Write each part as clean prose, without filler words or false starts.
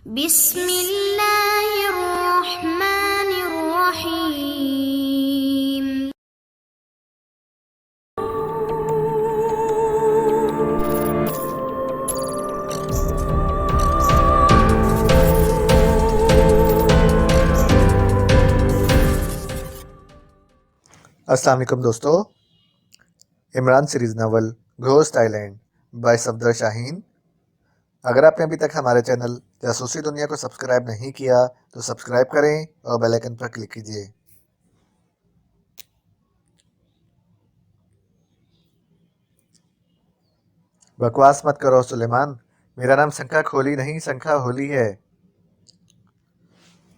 बिस्मिल्लाहिर्रहमानिर्रहीम। अस्सलाम वालेकुम दोस्तों। Imran series novel ghost island by Safdar Shaheen. अगर आपने अभी तक हमारे चैनल जासूसी दुनिया को सब्सक्राइब नहीं किया तो सब्सक्राइब करें और बेल आइकन पर क्लिक कीजिए। बकवास मत करो सुलेमान, मेरा नाम शंखा खोली नहीं शंखा होली है।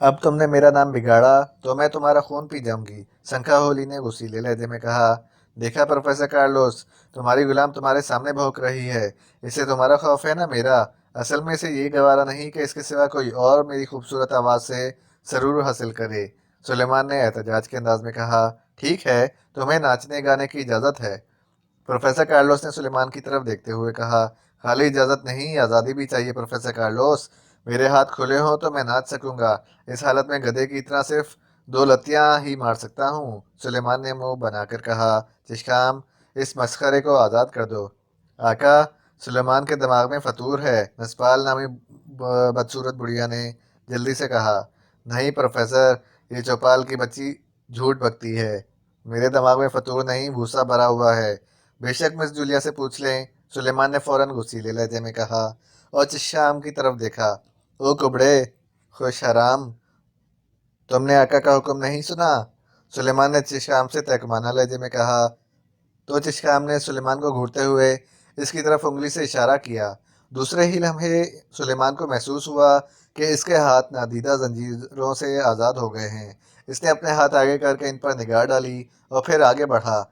अब तुमने मेरा नाम बिगाड़ा तो मैं तुम्हारा खून पी जाऊंगी, शंखा होली ने गुस्सीले लहजे में कहा। देखा प्रोफेसर कार्लोस, तुम्हारी गुलाम तुम्हारे सामने भौंक रही है। इससे तुम्हारा खौफ है ना मेरा। असल में इसे ये गवारा नहीं कि इसके सिवा कोई और मेरी खूबसूरत आवाज़ से सरूर हासिल करे। सुलेमान ने एहतजाज के अंदाज में कहा। ठीक है, तुम्हें नाचने गाने की इजाज़त है। प्रोफेसर कार्लोस ने सुलेमान की तरफ देखते हुए कहा। खाली इजाज़त नहीं, आज़ादी भी चाहिए प्रोफेसर कार्लोस। मेरे हाथ खुले हों तो मैं नाच सकूंगा। इस हालत में गधे की तरह सिर्फ दो लत्तियां ही मार सकता हूँ। सुलेमान ने मुंह बनाकर कहा। चिश्काम, इस मस्खरे को आज़ाद कर दो। आका, सुलेमान के दिमाग में फतूर है, नसपाल नामी बदसूरत बुढ़िया ने जल्दी से कहा। नहीं प्रोफेसर, ये चौपाल की बच्ची झूठ बकती है। मेरे दिमाग में फतूर नहीं, भूसा भरा हुआ है। बेशक मिस जूलिया से पूछ लें। सुलेमान ने फौरन गुस्सीले लहजे में कहा और चिश्काम की तरफ देखा। ओ कुबड़े खुश हराम, तुमने आका का हुक्म नहीं सुना? सुलेमान ने चिश्काम से तहकमाना लहजे में कहा। तो चिश्काम ने सुलेमान को घूरते हुए इसकी तरफ उंगली से इशारा किया। दूसरे ही लम्हे सुलेमान को महसूस हुआ कि इसके हाथ नादीदा जंजीरों से आज़ाद हो गए हैं। इसने अपने हाथ आगे करके इन पर निगाह डाली और फिर आगे बढ़ा।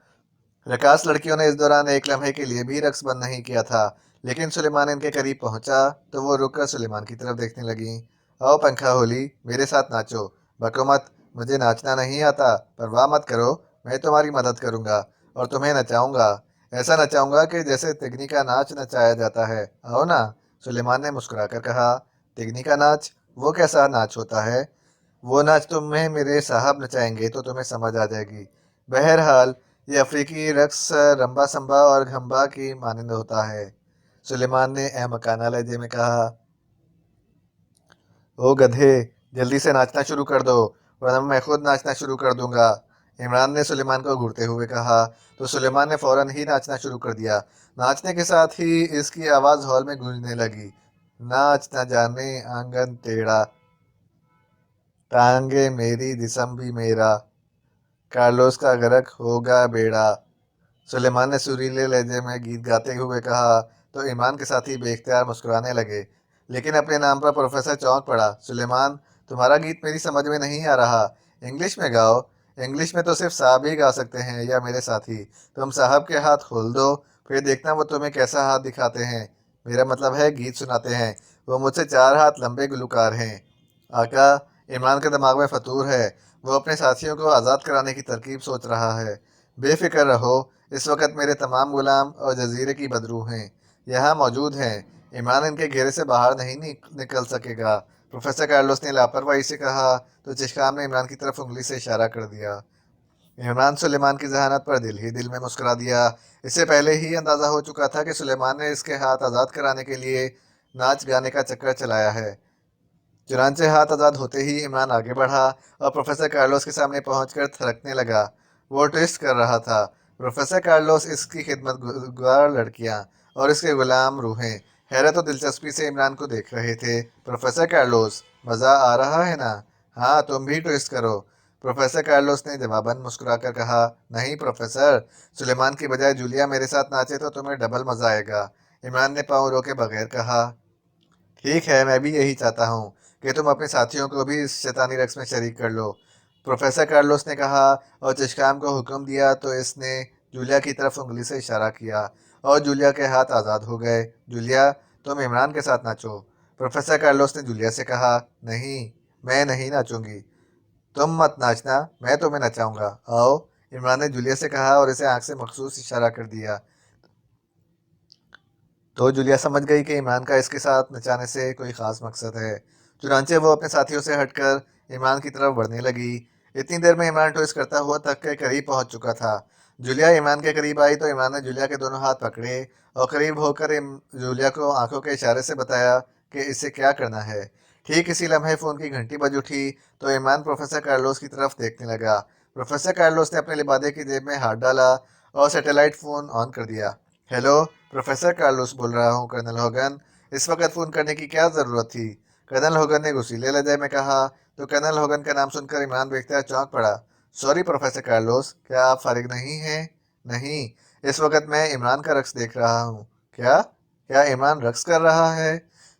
रकास लड़कियों ने इस दौरान एक लम्हे के लिए भी रक्स बंद नहीं किया था, लेकिन सुलेमान इनके करीब पहुंचा तो वो रुककर सुलेमान की तरफ देखने लगी। आओ पंखा होली, मेरे साथ नाचो। बको मत, मुझे नाचना नहीं आता। परवाह मत करो, मैं तुम्हारी मदद करूंगा और तुम्हें नचाऊंगा। ऐसा नचाऊंगा कि जैसे तिगनी का नाच नचाया जाता है। आओ ना, सुलेमान ने मुस्कुराकर कहा। तिगनी का नाच? वो कैसा नाच होता है? वो नाच तुम्हें मेरे साहब नचाएंगे तो तुम्हें समझ आ जाएगी। बहरहाल ये अफ्रीकी रक्स रंबा संबा और घंबा की मानंद होता है। सुलेमान ने अहमकाना लहजे में कहा। ओ गधे, जल्दी से नाचना शुरू कर दो वरना मैं खुद नाचना शुरू कर दूंगा। इमरान ने सुलेमान को घूरते हुए कहा। तो सुलेमान ने फौरन ही नाचना शुरू कर दिया। नाचने के साथ ही इसकी आवाज़ हॉल में गूंजने लगी। नाच न जाने आंगन टेढ़ा, टांगे मेरी जिस्म भी मेरा, कार्लोस का गर्क होगा बेड़ा। सुलेमान ने सुरीले लहजे में गीत गाते हुए कहा तो ईमान के साथी बेख्तियार मुस्कुराने लगे। लेकिन अपने नाम पर प्रोफेसर चौंक पड़ा। सुलेमान, तुम्हारा गीत मेरी समझ में नहीं आ रहा। इंग्लिश में गाओ। इंग्लिश में तो सिर्फ साहब ही गा सकते हैं या मेरे साथी। तुम साहब के हाथ खोल दो, फिर देखना वो तुम्हें कैसा हाथ दिखाते हैं। मेरा मतलब है गीत सुनाते हैं। वो मुझसे 4 हाथ लंबे गुलूकार हैं। आका, इमरान के दिमाग में फतूर है। वो अपने साथियों को आज़ाद कराने की तरकीब सोच रहा है। बेफिक्र रहो, इस वक्त मेरे तमाम गुलाम और जजीरे की बदरूहें यहाँ मौजूद हैं। इमरान इनके घेरे से बाहर नहीं निकल सकेगा। प्रोफेसर कार्लोस ने लापरवाही से कहा तो चिश्काम ने इमरान की तरफ उंगली से इशारा कर दिया। इमरान सुलेमान की जहानत पर दिल ही दिल में मुस्कुरा दिया। इससे पहले ही अंदाज़ा हो चुका था कि सुलेमान ने इसके हाथ आज़ाद कराने के लिए नाच गाने का चक्कर चलाया है। चुनांचे हाथ आज़ाद होते ही इमरान आगे बढ़ा और प्रोफेसर कार्लोस के सामने पहुंचकर थरकने लगा। वो ट्विस्ट कर रहा था। प्रोफेसर कार्लोस, इसकी खिदमतगार लड़कियां और इसके गुलाम रूहें हैरत और दिलचस्पी से इमरान को देख रहे थे। प्रोफेसर कार्लोस, मज़ा आ रहा है ना? हाँ, तुम भी ट्विस्ट करो। प्रोफेसर कार्लोस ने जवाबन मुस्कुराकर कहा। नहीं प्रोफेसर, सुलेमान की बजाय जूलिया मेरे साथ नाचे तो तुम्हें डबल मज़ा आएगा। इमरान ने पाँव रोके बगैर कहा। ठीक है, मैं भी यही चाहता हूँ कि तुम अपने साथियों को भी इस शैतानी रक्स में शरीक कर लो, प्रोफेसर कार्लोस ने कहा और चिश्काम को हुक्म दिया तो इसने जूलिया की तरफ उंगली से इशारा किया और जूलिया के हाथ आज़ाद हो गए। जूलिया, तुम इमरान के साथ नाचो। प्रोफेसर कार्लोस ने जूलिया से कहा। नहीं, मैं नहीं नाचूंगी। तुम मत नाचना, मैं तुम्हें नचाऊंगा। आओ, इमरान ने जूलिया से कहा और इसे आंख से मखसूस इशारा कर दिया। तो जूलिया समझ गई कि इमरान का इसके साथ नचाने से कोई ख़ास मकसद है। चुनांचे वो अपने साथियों से हटकर इमरान की तरफ बढ़ने लगी। इतनी देर में इमरान ट्विस्ट करता हुआ तक के करीब पहुंच चुका था। जूलिया इमरान के करीब आई तो इमरान ने जूलिया के दोनों हाथ पकड़े और करीब होकर जूलिया को आंखों के इशारे से बताया कि इसे क्या करना है। ठीक इसी लम्हे फ़ोन की घंटी बज उठी तो इमरान प्रोफेसर कार्लोस की तरफ देखने लगा। प्रोफेसर कार्लोस ने अपने लिबादे की जेब में हाथ डाला और सैटेलाइट फ़ोन ऑन कर दिया। हेलो, प्रोफेसर कार्लोस बोल रहा हूँ कर्नल होगन। इस वक्त फ़ोन करने की क्या ज़रूरत थी? कर्नल होगन ने गुस्सीले लहजे में कहा। तो कर्नल होगन का नाम सुनकर इमरान बेख्तियार चौंक पड़ा। सॉरी प्रोफेसर कार्लोस, क्या आप फारिग नहीं हैं? नहीं, इस वक्त मैं इमरान का रक्स देख रहा हूँ। क्या? क्या इमरान रक्स कर रहा है?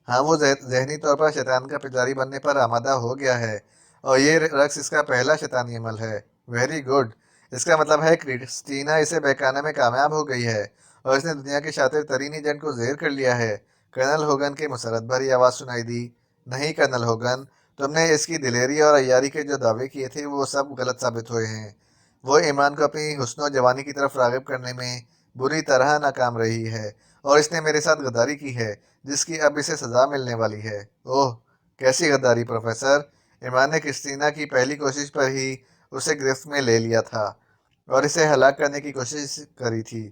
हाँ, वो जहनी तौर पर शैतान का पुजारी बनने पर आमादा हो गया है और ये रक्स इसका पहला शैतानी अमल है। Very good. इसका मतलब है क्रिस्टीना इसे बहकाने में कामयाब हो गई है और इसने दुनिया के शातिर तरीन एजेंट को जेर कर लिया है। कर्नल होगन की मुसरत भरी आवाज़ सुनाई दी। नहीं कर्नल होगन, तुमने इसकी दिलेरी और अय्यारी के जो दावे किए थे वो सब गलत साबित हुए हैं। वो इमरान को अपनी हुस्न जवानी की तरफ राग़िब करने में बुरी तरह नाकाम रही है और इसने मेरे साथ गद्दारी की है जिसकी अब इसे सज़ा मिलने वाली है। ओह, कैसी गद्दारी प्रोफेसर? इमरान ने क्रिस्टीना की पहली कोशिश पर ही उसे गिरफ्त में ले लिया था और इसे हलाक करने की कोशिश करी थी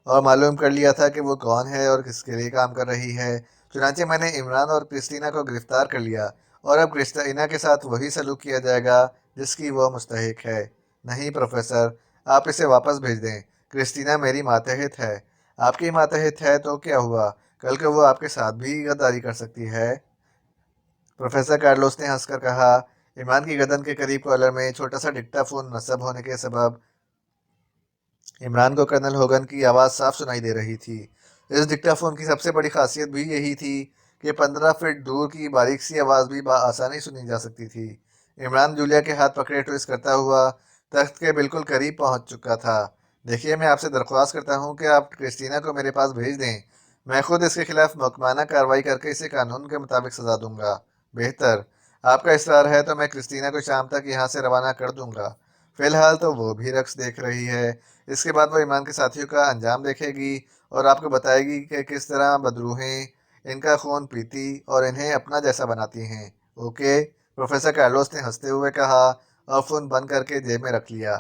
और मालूम कर लिया था कि वो कौन है और किसके लिए काम कर रही है। चुनांचे मैंने इमरान और क्रिस्टीना को गिरफ्तार कर लिया और अब क्रिस्टीना के साथ वही सलूक किया जाएगा जिसकी वो मुस्तहिक है। नहीं प्रोफेसर, आप इसे वापस भेज दें। क्रिस्टीना मेरी मातहत है। आपकी मातहत है तो क्या हुआ? कल को वो आपके साथ भी गद्दारी कर सकती है। प्रोफेसर कार्लोस ने हंसकर कहा। इमरान की गर्दन के करीब कॉलर में छोटा सा डिक्टाफोन नस्ब होने के सबब इमरान को कर्नल होगन की आवाज़ साफ सुनाई दे रही थी। इस डिक्टाफोन की सबसे बड़ी खासियत भी यही थी कि 15 फीट दूर की बारीक सी आवाज़ भी आसानी सुनी जा सकती थी। इमरान जूलिया के हाथ पकड़े ट्विस्ट करता हुआ तख्त के बिल्कुल करीब पहुंच चुका था। देखिए, मैं आपसे दरख्वास्त करता हूं कि आप क्रिस्टीना को मेरे पास भेज दें। मैं खुद इसके खिलाफ मुकम्मल कार्रवाई करके इसे कानून के मुताबिक सजा दूंगा। बेहतर, आपका इसरार है तो मैं क्रिस्टीना को शाम तक यहाँ से रवाना कर दूंगा। फिलहाल तो वो भी रक्स देख रही है। इसके बाद वो ईमान के साथियों का अंजाम देखेगी और आपको बताएगी कि किस तरह बदरूहें इनका खून पीती और इन्हें अपना जैसा बनाती हैं। ओके, प्रोफेसर कार्लोस ने हंसते हुए कहा और फ़ोन बंद करके जेब में रख लिया।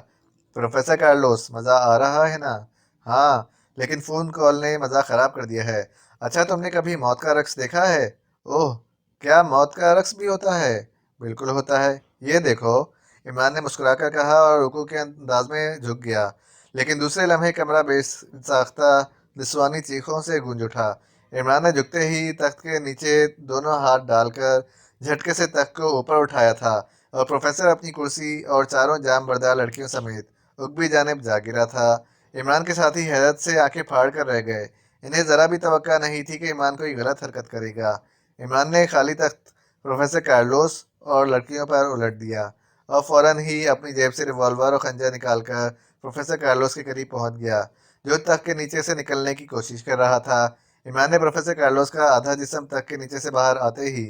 प्रोफेसर कार्लोस, मज़ा आ रहा है ना? हाँ, लेकिन फ़ोन कॉल ने मज़ा ख़राब कर दिया है। अच्छा, तुमने कभी मौत का रक्स देखा है? ओह, क्या मौत का रक्स भी होता है? बिल्कुल होता है। ये देखो, इमरान ने मुस्कुराकर कहा और रुकू के अंदाज में झुक गया। लेकिन दूसरे लम्हे कमरा बेसाख्ता निस्वानी चीखों से गूंज उठा। इमरान ने झुकते ही तख्त के नीचे दोनों हाथ डालकर झटके से तख्त को ऊपर उठाया था और प्रोफेसर अपनी कुर्सी और चारों जाम बरदार लड़कियों समेत उकबी जानिब जा गिरा था। इमरान के साथी हैरत से आंखें फाड़ कर रह गए। इन्हें ज़रा भी तवक्का नहीं थी कि इमरान कोई गलत हरकत करेगा। इमरान ने खाली तख्त प्रोफेसर कार्लोस और लड़कियों पर उलट दिया और फौरन ही अपनी जेब से रिवॉल्वर और खंजर निकालकर प्रोफेसर कार्लोस के करीब पहुंच गया, जो तख्त के नीचे से निकलने की कोशिश कर रहा था। इमरान ने प्रोफेसर कार्लोस का आधा जिस्म तख्त के नीचे से बाहर आते ही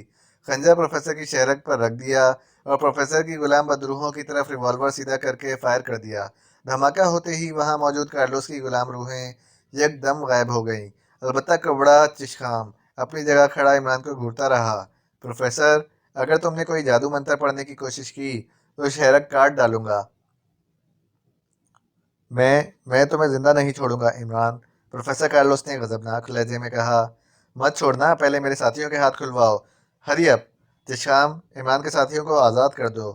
खंजर प्रोफेसर की शहरक पर रख दिया और प्रोफेसर की गुलाम बदरूहों की तरफ रिवॉल्वर सीधा करके फायर कर दिया। धमाका होते ही वहां मौजूद कार्लोस की गुलाम रूहें एकदम गायब हो गईं। अलबत्ता कबड़ा चिशखाम अपनी जगह खड़ा इमरान को घूरता रहा। प्रोफेसर, अगर तुमने कोई जादू मंत्र पढ़ने की कोशिश की तो शहरक काट डालूंगा। मैं तुम्हें जिंदा नहीं छोड़ूंगा इमरान, प्रोफेसर कार्लोस ने गजबनाक लहजे में कहा। मत छोड़ना, पहले मेरे साथियों के हाथ खुलवाओ। हरी अप, जिशाम, इमरान के साथियों को आज़ाद कर दो।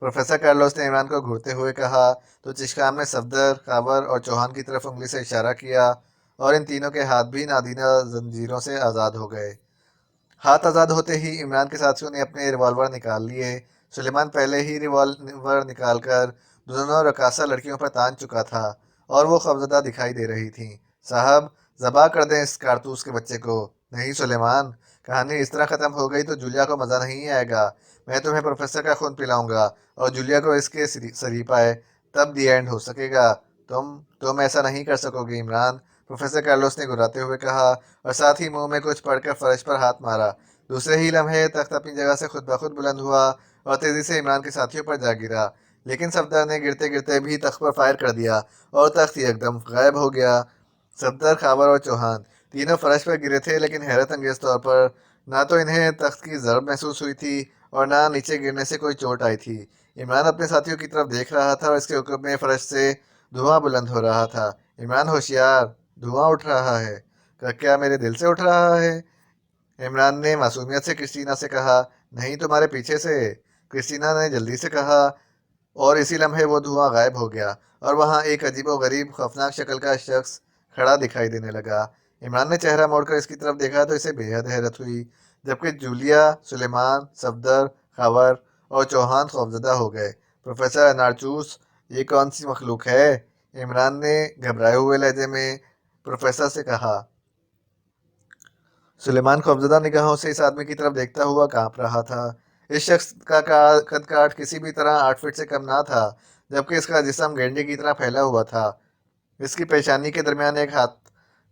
प्रोफेसर कार्लोस ने इमरान को घूरते हुए कहा तो चिश्काम ने सफदर, कावर और चौहान की तरफ उंगली से इशारा किया और इन तीनों के हाथ भी नादीना जंजीरों से आज़ाद हो गए। हाथ आज़ाद होते ही इमरान के साथियों ने अपने रिवॉल्वर निकाल लिए। सुलेमान पहले ही रिवॉल्वर निकालकर दोनों रकासा लड़कियों पर तान चुका था और वो खौफजदा दिखाई दे रही थी। साहब, ज़बा कर दें इस कारतूस के बच्चे को। नहीं सुलेमान, कहानी इस तरह ख़त्म हो गई तो जूलिया को मज़ा नहीं आएगा। मैं तुम्हें प्रोफेसर का खून पिलाऊंगा और जूलिया को इसके सरीपा है, तब दी एंड हो सकेगा। तुम ऐसा नहीं कर सकोगे इमरान, प्रोफेसर कार्लोस ने घुराते हुए कहा और साथ ही मुंह में कुछ पड़कर फर्श पर हाथ मारा। दूसरे ही लम्हे तख्त अपनी जगह से खुद ब खुद बुलंद हुआ और तेजी से इमरान के साथियों पर जा गिरा। लेकिन सफदर ने गिरते गिरते भी तख्त पर फायर कर दिया और तख्त एकदम गायब हो गया। सफदर, खावर और चौहान तीनों फर्श पर गिरे थे, लेकिन हैरत अंगेज तौर पर ना तो इन्हें तख्त की ज़रब महसूस हुई थी और ना नीचे गिरने से कोई चोट आई थी। इमरान अपने साथियों की तरफ देख रहा था और इसके हुक्म में फर्श से धुआं बुलंद हो रहा था। इमरान होशियार, धुआं उठ रहा है। क्या मेरे दिल से उठ रहा है? इमरान ने मासूमियत से क्रिस्टीना से कहा। नहीं, तुम्हारे पीछे से, क्रिस्टीना ने जल्दी से कहा। और इसी लम्हे वो धुआं गायब हो गया और वहां एक अजीबोगरीब खौफनाक शक्ल का शख्स खड़ा दिखाई देने लगा। इमरान ने चेहरा मोड़कर इसकी तरफ देखा तो इसे बेहद हैरत हुई, जबकि जूलिया, सुलेमान, सफदर, खबर और चौहान खौफजदा हो गए। प्रोफेसर नारचूस, ये कौन सी मखलूक है? इमरान ने घबराए हुए लहजे में प्रोफेसर से कहा। सुलेमान खौफजदा निगाहों से इस आदमी की तरफ देखता हुआ कांप रहा था। इस शख्स का कद काठ किसी भी तरह 8 फीट से कम ना था, जबकि इसका जिस्म गेंडे की तरह फैला हुआ था। इसकी पेशानी के दरमियान एक हाथ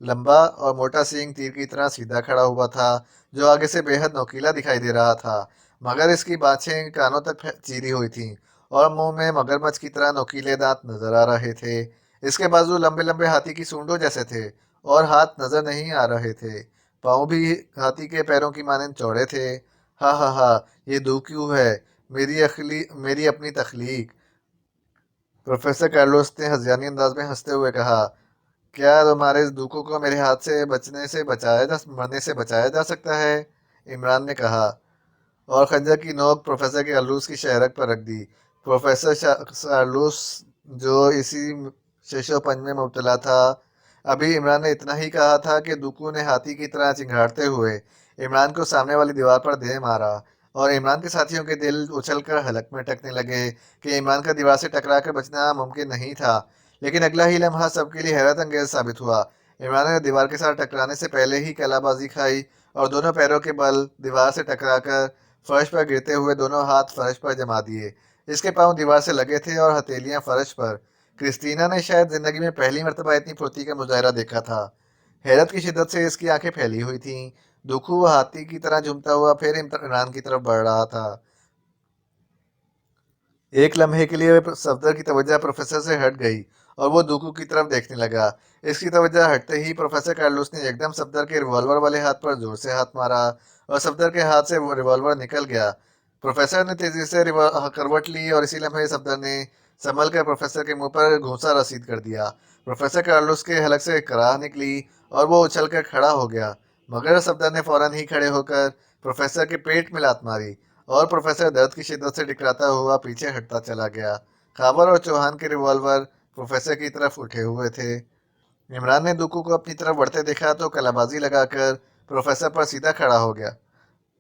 लंबा और मोटा सींग तीर की तरह सीधा खड़ा हुआ था, जो आगे से बेहद नोकीला दिखाई दे रहा था। मगर इसकी बाछें कानों तक चीरी हुई थीं और मुंह में मगरमच्छ की तरह नोकीले दांत नजर आ रहे थे। इसके बाजू लंबे लंबे हाथी की सूंडों जैसे थे और हाथ नजर नहीं आ रहे थे। पाँव भी हाथी के पैरों की मानंद चौड़े थे। हा हा हा, ये दू क्यों है? मेरी अपनी तख्लीक। प्रोफेसर कार्लोस ने हज़ियानी अंदाज में हंसते हुए कहा। क्या तुम्हारे इस दुखों को मेरे हाथ से मरने से बचाया जा सकता है? इमरान ने कहा और खंजर की नोक प्रोफेसर के आलूस की शहरक पर रख दी। प्रोफेसर शार्लूस, जो इसी शेषोपंज में मुब्तला था, अभी इमरान ने इतना ही कहा था कि दुकू ने हाथी की तरह चिंघाड़ते हुए इमरान को सामने वाली दीवार पर दे मारा और इमरान के साथियों के दिल उछलकर हलक में टकने लगे कि इमरान का दीवार से टकरा कर बचना मुमकिन नहीं था। लेकिन अगला ही लम्हा सबके लिए हैरत अंगेज साबित हुआ। इमरान ने दीवार के साथ टकराने से पहले ही कलाबाजी खाई और दोनों पैरों के बल दीवार से टकराकर फर्श पर गिरते हुए दोनों हाथ फर्श पर जमा दिए। इसके पांव दीवार से लगे थे और हथेलियां फर्श पर। क्रिस्टीना ने शायद जिंदगी में पहली मर्तबा इतनी फुर्ती का मुजाहरा देखा था। हैरत की शिद्दत से इसकी आंखें फैली हुई थीं। दुखू हाथी की तरह झूमता हुआ फिर इमरान की तरफ बढ़ रहा था। एक लम्हे के लिए सफदर की तवज्जो प्रोफेसर से हट गई और वो दुकू की तरफ देखने लगा। इसकी तवज्जो हटते ही प्रोफेसर कार्लोस ने एकदम सफदर के रिवॉल्वर वाले हाथ पर जोर से हाथ मारा और सफदर के हाथ से वो रिवॉल्वर निकल गया। प्रोफेसर ने तेजी से करवट ली और इसी लम्हे सफदर ने संभल कर प्रोफेसर के मुंह पर घूंसा रसीद कर दिया। प्रोफेसर कार्लोस के हलक से कराह निकली और वो उछल कर खड़ा हो गया, मगर सफदर ने फौरन ही खड़े होकर प्रोफेसर के पेट में लात मारी और प्रोफेसर दर्द की शिद्दत से टकराता हुआ पीछे हटता चला गया। खाबर और चौहान के रिवॉल्वर प्रोफेसर की तरफ उठे हुए थे। इमरान ने दुकू को अपनी तरफ बढ़ते देखा तो कलाबाजी लगाकर प्रोफेसर पर सीधा खड़ा हो गया।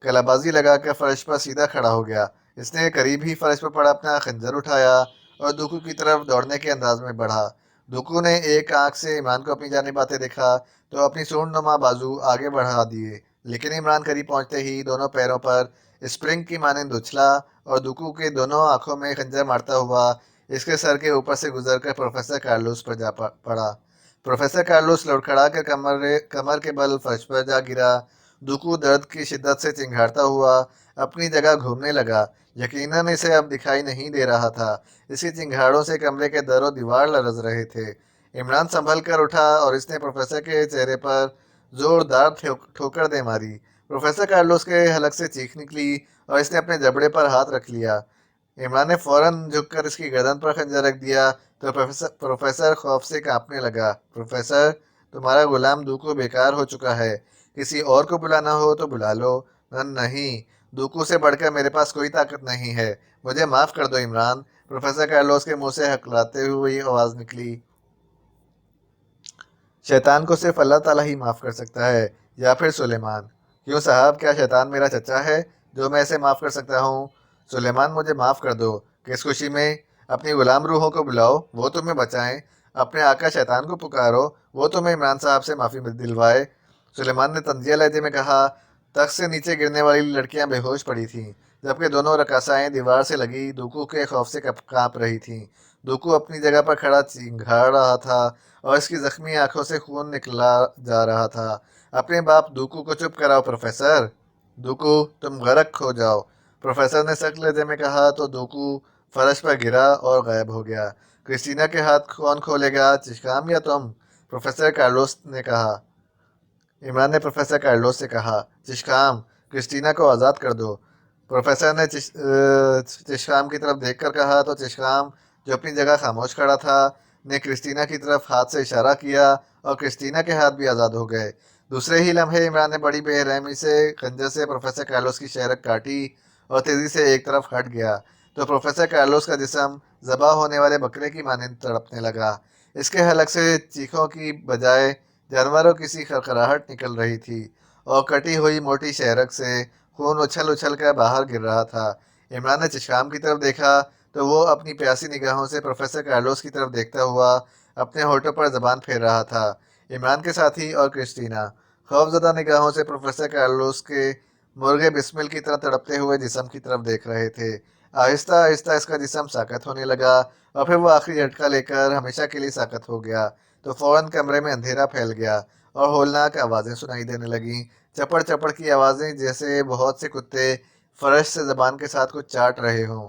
कलाबाजी लगाकर फर्श पर सीधा खड़ा हो गया। इसने करीब ही फर्श पर पड़ा अपना खंजर उठाया और दुकू की तरफ दौड़ने के अंदाज में बढ़ा। दुकू ने एक आंख से इमरान को अपनी जानिब आते देखा तो अपनी सूंड बाजू आगे बढ़ा दिए, लेकिन इमरान करीब पहुंचते ही दोनों पैरों पर स्प्रिंग की मानंद उछला और दुकू के दोनों आंखों में खंजर मारता हुआ इसके सर के ऊपर से गुजरकर प्रोफेसर कार्लोस पर जा पड़ा। प्रोफेसर कार्लोस लड़खड़ा कर कमर के बल फर्श पर जा गिरा। दुकू दर्द की शिद्दत से चिंघाड़ता हुआ अपनी जगह घूमने लगा। यकीनन इसे अब दिखाई नहीं दे रहा था। इसकी चिंगाड़ों से कमरे के दरों दीवार लरज रहे थे। इमरान संभल कर उठा और इसने प्रोफेसर के चेहरे पर जोरदार ठोकर दे मारी। प्रोफेसर कार्लोस के हलक से चीख निकली और इसने अपने जबड़े पर हाथ रख लिया। इमरान ने फौरन झुककर इसकी गर्दन पर खंजर रख दिया तो प्रोफेसर खौफ से कांपने लगा। प्रोफेसर, तुम्हारा गुलाम दूको बेकार हो चुका है। किसी और को बुलाना हो तो बुला लो। नहीं, दूको से बढ़कर मेरे पास कोई ताकत नहीं है। मुझे माफ कर दो इमरान। प्रोफेसर कार्लोस के मुंह से हकलाते हुए आवाज निकली। शैतान को सिर्फ अल्लाह ताला ही माफ़ कर सकता है, या फिर सुलेमान। क्यों साहब, क्या शैतान मेरा चचा है जो मैं इसे माफ़ कर सकता हूँ? सुलेमान, मुझे माफ़ कर दो। किस खुशी में? अपनी गुलाम रूहों को बुलाओ, वो तुम्हें बचाएं। अपने आका शैतान को पुकारो, वो तुम्हें इमरान साहब से माफ़ी दिलवाए। सुलेमान ने तंजिया लहजे में कहा। तख्त से नीचे गिरने वाली लड़कियां बेहोश पड़ी थीं, जबकि दोनों रकासाएं दीवार से लगी दुकू के खौफ से कांप रही थीं। दुकू अपनी जगह पर खड़ा चिंघाड़ रहा था और इसकी जख्मी आंखों से खून निकला जा रहा था। अपने बाप दुकू को चुप कराओ प्रोफेसर। दुकू, तुम गर्क हो जाओ, प्रोफेसर ने सख्त लहजे में कहा तो दुकू फर्श पर गिरा और गायब हो गया। क्रिस्टीना के हाथ कौन खोलेगा, चिश्काम या तुम? प्रोफेसर कार्लोस ने कहा। इमरान ने प्रोफेसर कार्लोस से कहा। चिश्काम। क्रिस्टीना को आज़ाद कर दो। प्रोफेसर ने चिशखाम की तरफ देखकर कहा तो चिशखाम, जो अपनी जगह खामोश खड़ा था, ने क्रिस्टीना की तरफ हाथ से इशारा किया और क्रिस्टीना के हाथ भी आज़ाद हो गए। दूसरे ही लम्हे इमरान ने बड़ी बेरहमी से खंजर से प्रोफेसर कार्लोस की शहरक काटी और तेजी से एक तरफ हट गया तो प्रोफेसर कार्लोस का जिस्म ज़बा होने वाले बकरे की मानंद तड़पने लगा। इसके हलक से चीखों की बजाय जानवरों की सी खड़खड़ाहट निकल रही थी और कटी हुई मोटी शहरक से खून उछल उछल कर बाहर गिर रहा था। इमरान ने चिशाम की तरफ देखा तो वो अपनी प्यासी निगाहों से प्रोफेसर कार्लोस की तरफ देखता हुआ अपने होठों पर जबान फेर रहा था। इमरान के साथी और क्रिस्टीना खौफजदा निगाहों से प्रोफेसर कार्लोस के मुर्गे बिस्मिल की तरह तड़पते हुए जिस्म की तरफ देख रहे थे। आहिस्ता आहिस्ता इसका जिस्म साकत होने लगा और फिर वो आखिरी झटका लेकर हमेशा के लिए साकत हो गया तो फौरन कमरे में अंधेरा फैल गया और होलनाक आवाज़ें सुनाई देने लगीं। चपड़ चपड़ की आवाज़ें, जैसे बहुत से कुत्ते फर्श से जबान के साथ कुछ चाट रहे हों।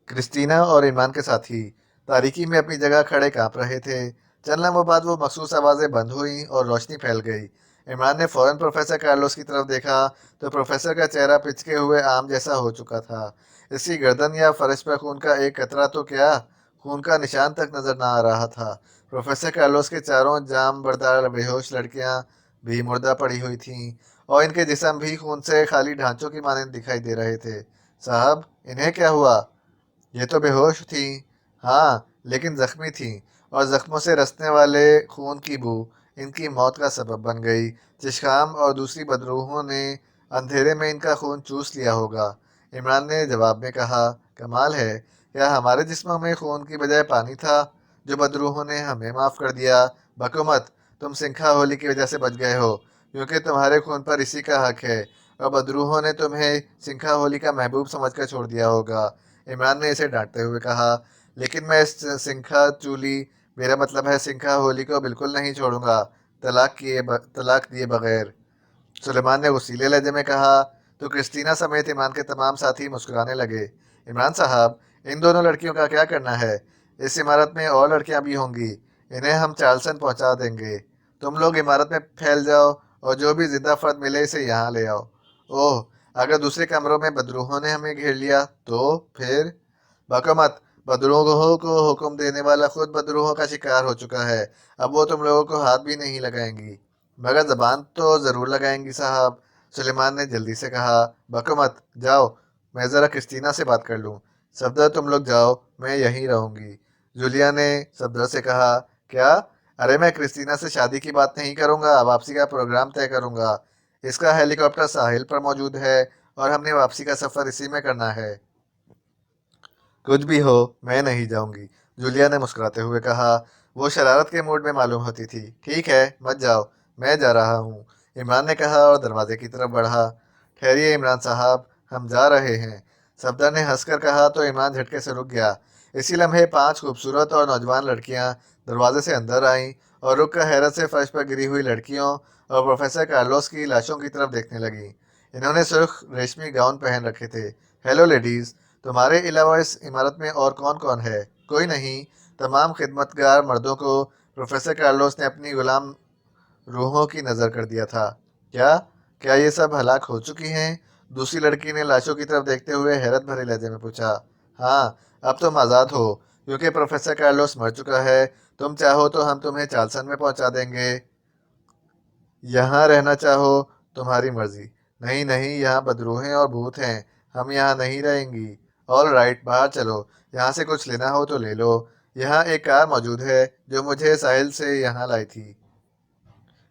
क्रिस्टीना और इमरान के साथी तारीकी में अपनी जगह खड़े कांप रहे थे। चंद लम्हों बाद वो मखसूस आवाज़ें बंद हुई और रोशनी फैल गई। इमरान ने फौरन प्रोफेसर कार्लोस की तरफ देखा तो प्रोफेसर का चेहरा पिचके हुए आम जैसा हो चुका था। इसकी गर्दन या फर्श पर खून का एक कतरा तो क्या, खून का निशान तक नजर न आ रहा था। प्रोफेसर कार्लोस के चारों जाम बरदार बेहोश लड़कियां भी मुर्दा पड़ी हुई थीं और इनके जिस्म भी खून से खाली ढांचों की मानंद दिखाई दे रहे थे। साहब, इन्हें क्या हुआ? ये तो बेहोश थी। हाँ, लेकिन जख्मी थी और जख्मों से रसने वाले खून की बू इनकी मौत का सबब बन गई। चिशखाम और दूसरी बदरूहों ने अंधेरे में इनका खून चूस लिया होगा। इमरान ने जवाब में कहा, कमाल है, क्या हमारे जिस्मों में खून की बजाय पानी था जो बदरूहों ने हमें माफ़ कर दिया। बको मत, तुम सिंखा होली की वजह से बच गए हो क्योंकि तुम्हारे खून पर इसी का हक है और बदरूहों ने तुम्हें सिंखा होली का महबूब समझकर छोड़ दिया होगा। इमरान ने इसे डांटते हुए कहा, लेकिन मैं इस सिंखा चूली, मेरा मतलब है सिंखा होली को बिल्कुल नहीं छोड़ूंगा, तलाक दिए बगैर। सुलेमान ने वसीले लहजे में कहा तो क्रिस्टीना समेत इमरान के तमाम साथी मुस्कुराने लगे। इमरान साहब, इन दोनों लड़कियों का क्या करना है? इस इमारत में और लड़कियां भी होंगी, इन्हें हम चार्ल्सन पहुंचा देंगे। तुम लोग इमारत में फैल जाओ और जो भी जिंदा फर्द मिले इसे यहाँ ले आओ। ओह, अगर दूसरे कमरों में बदरूहों ने हमें घेर लिया तो फिर? बको मत, बदरूहों को हुक्म देने वाला खुद बदरूहों का शिकार हो चुका है, अब वो तुम लोगों को हाथ भी नहीं लगाएंगी। मगर जबान तो ज़रूर लगाएंगी साहब, सुलेमान ने जल्दी से कहा। बको मत, जाओ, मैं ज़रा क्रिस्टीना से बात कर लूँ। सफदर, तुम लोग जाओ, मैं यहीं रहूँगी। जूलिया ने सफदर से कहा। क्या? अरे, मैं क्रिस्टीना से शादी की बात नहीं करूँगा, वापसी का प्रोग्राम तय करूँगा। इसका हेलीकॉप्टर साहिल पर मौजूद है और हमने वापसी का सफ़र इसी में करना है। कुछ भी हो, मैं नहीं जाऊंगी, जूलिया ने मुस्कुराते हुए कहा। वो शरारत के मूड में मालूम होती थी। ठीक है, मत जाओ, मैं जा रहा हूँ, इमरान ने कहा और दरवाजे की तरफ बढ़ा। ठहरिए इमरान साहब, हम जा रहे हैं, सफदर ने हंसकर कहा तो इमरान झटके से रुक गया। इसी लम्हे 5 खूबसूरत और नौजवान लड़कियां दरवाजे से अंदर आईं और रुक कर हैरत से फर्श पर गिरी हुई लड़कियों और प्रोफेसर कार्लोस की लाशों की तरफ देखने लगी। इन्होंने सुर्ख रेशमी गाउन पहन रखे थे। हेलो लेडीज, तुम्हारे अलावा इस इमारत में और कौन कौन है? कोई नहीं। तमाम खिदमतगार मर्दों को प्रोफेसर कार्लोस ने अपनी गुलाम रूहों की नज़र कर दिया था। क्या? क्या ये सब हलाक हो चुकी हैं? दूसरी लड़की ने लाशों की तरफ देखते हुए हैरत भरे लहजे में पूछा। हाँ, अब तुम आज़ाद हो क्योंकि प्रोफेसर कार्लोस मर चुका है। तुम चाहो तो हम तुम्हें चार्ल्सन में पहुंचा देंगे। यहाँ रहना चाहो, तुम्हारी मर्जी। नहीं नहीं, यहाँ बदरूहें और भूत हैं, हम यहाँ नहीं रहेंगी। ऑल राइट, बाहर चलो, यहाँ से कुछ लेना हो तो ले लो। यहाँ एक कार मौजूद है जो मुझे साहिल से यहाँ लाई थी,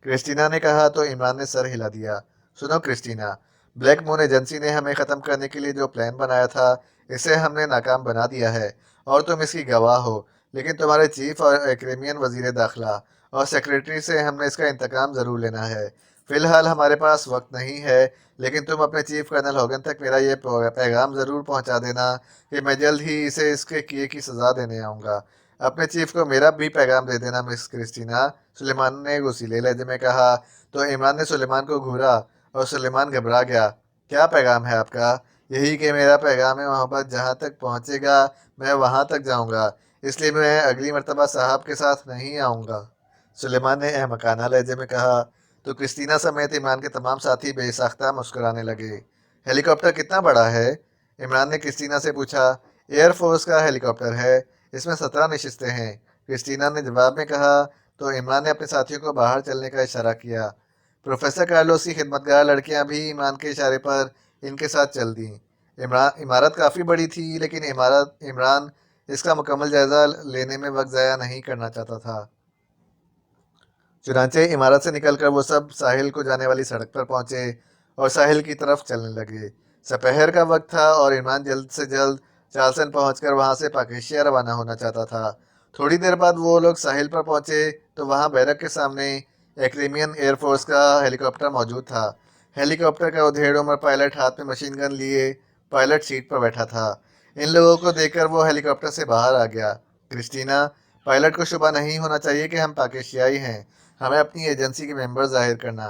क्रिस्टीना ने कहा तो इमरान ने सर हिला दिया। सुनो क्रिस्टीना, ब्लैक मून एजेंसी ने हमें ख़त्म करने के लिए जो प्लान बनाया था, इसे हमने नाकाम बना दिया है और तुम इसकी गवाह हो। लेकिन तुम्हारे चीफ और एक्रेमियन वजीर दाखिला और सेक्रेटरी से हमने इसका इंतकाम ज़रूर लेना है। फ़िलहाल हमारे पास वक्त नहीं है, लेकिन तुम अपने चीफ कर्नल होगन तक मेरा ये पैगाम ज़रूर पहुंचा देना कि मैं जल्द ही इसे इसके किए की सज़ा देने आऊँगा। अपने चीफ को मेरा भी पैगाम दे देना मिस क्रिस्टीना, सुलेमान ने गुस्सीले लहजे में कहा तो इमरान ने सुलेमान को घूरा और सुलेमान घबरा गया। क्या पैगाम है आपका? यही कि मेरा पैगाम है मोहब्बत, जहाँ तक पहुँचेगा मैं वहाँ तक जाऊँगा, इसलिए मैं अगली मर्तबा साहब के साथ नहीं आऊँगा, सुलेमान ने अहमकाना लहजे में कहा। तो क्रिस्टीना समेत इमरान के तमाम साथी बेसाख्ता मुस्कुराने लगे। हेलीकॉप्टर कितना बड़ा है? इमरान ने क्रिस्टीना से पूछा। एयरफोर्स का हेलीकॉप्टर है, इसमें 17 नशिस्तें हैं, क्रिस्टीना ने जवाब में कहा। तो इमरान ने अपने साथियों को बाहर चलने का इशारा किया। प्रोफेसर कार्लोस की खिदमतगार लड़कियां भी इमरान के इशारे पर इनके साथ चल दी। इमारत काफ़ी बड़ी थी, लेकिन इमरान इसका मुकम्मल जायजा लेने में वक्त ज़ाया नहीं करना चाहता था। चुनांचे इमारत से निकलकर वो सब साहिल को जाने वाली सड़क पर पहुंचे और साहिल की तरफ चलने लगे। दोपहर का वक्त था और इमरान जल्द से जल्द चालसन पहुंचकर वहां से पाकेशिया रवाना होना चाहता था। थोड़ी देर बाद वो लोग साहिल पर पहुंचे तो वहां बैरक के सामने एक्रेमियन एयरफोर्स का हेलीकॉप्टर मौजूद था। हेलीकॉप्टर का उधेड़ उम्र पायलट हाथ में मशीन गन लिए पायलट सीट पर बैठा था। इन लोगों को देखकर वो हेलीकॉप्टर से बाहर आ गया। क्रिस्टीना, पायलट को शुबा नहीं होना चाहिए कि हम पाकेशियाई हैं, हमें अपनी एजेंसी के मेंबर जाहिर करना।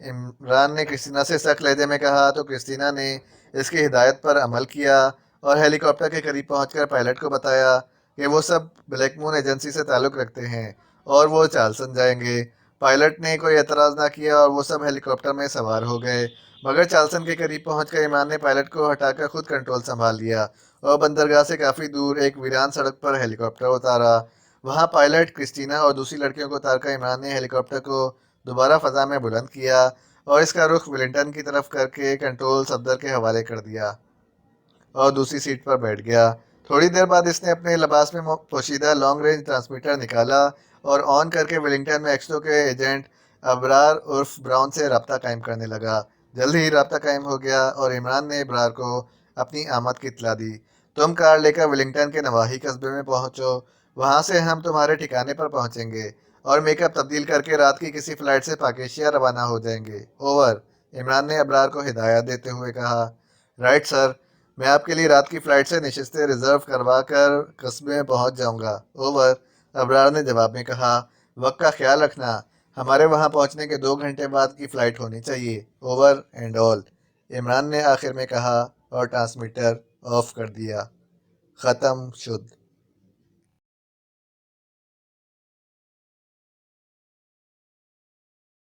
इमरान ने क्रिस्टीना से सख्त लहजे में कहा तो क्रिस्टीना ने इसकी हिदायत पर अमल किया और हेलीकॉप्टर के करीब पहुंचकर पायलट को बताया कि वो सब ब्लैक मून एजेंसी से ताल्लुक़ रखते हैं और वो चालसन जाएंगे। पायलट ने कोई एतराज़ ना किया और वो सब हेलीकॉप्टर में सवार हो गए। मगर चालसन के करीब पहुंचकर इमरान ने पायलट को हटाकर खुद कंट्रोल संभाल लिया और बंदरगाह से काफ़ी दूर एक वीरान सड़क पर हेलीकॉप्टर उतारा। वहां पायलट, क्रिस्टीना और दूसरी लड़कियों को उतारकर इमरान ने हेलीकॉप्टर को दोबारा फ़ज़ा में बुलंद किया और इसका रुख विलिंगटन की तरफ करके कंट्रोल सफदर के हवाले कर दिया और दूसरी सीट पर बैठ गया। थोड़ी देर बाद इसने अपने लिबास में पोशीदा लॉन्ग रेंज ट्रांसमीटर निकाला और ऑन करके विलिंगटन में एक्सो के एजेंट अबरार उर्फ ब्राउन से रब्ता कायम करने लगा। जल्द ही रब्ता कायम हो गया और इमरान ने अबरार को अपनी आमद की इत्तला दी। तुम कार लेकर विलिंगटन के नवाही कस्बे में पहुंचो, वहां से हम तुम्हारे ठिकाने पर पहुंचेंगे और मेकअप तब्दील करके रात की किसी फ्लाइट से पाकेशिया रवाना हो जाएंगे। ओवर, इमरान ने अबरार को हिदायत देते हुए कहा। राइट सर, मैं आपके लिए रात की फ़्लाइट से नशिस्तें रिज़र्व करवा कर कस्बे में पहुंच जाऊंगा। ओवर, अबरार ने जवाब में कहा। वक्त का ख्याल रखना, हमारे वहां पहुंचने के 2 घंटे बाद की फ़्लाइट होनी चाहिए। ओवर एंड ऑल, इमरान ने आखिर में कहा और ट्रांसमीटर ऑफ कर दिया। ख़त्म शुद।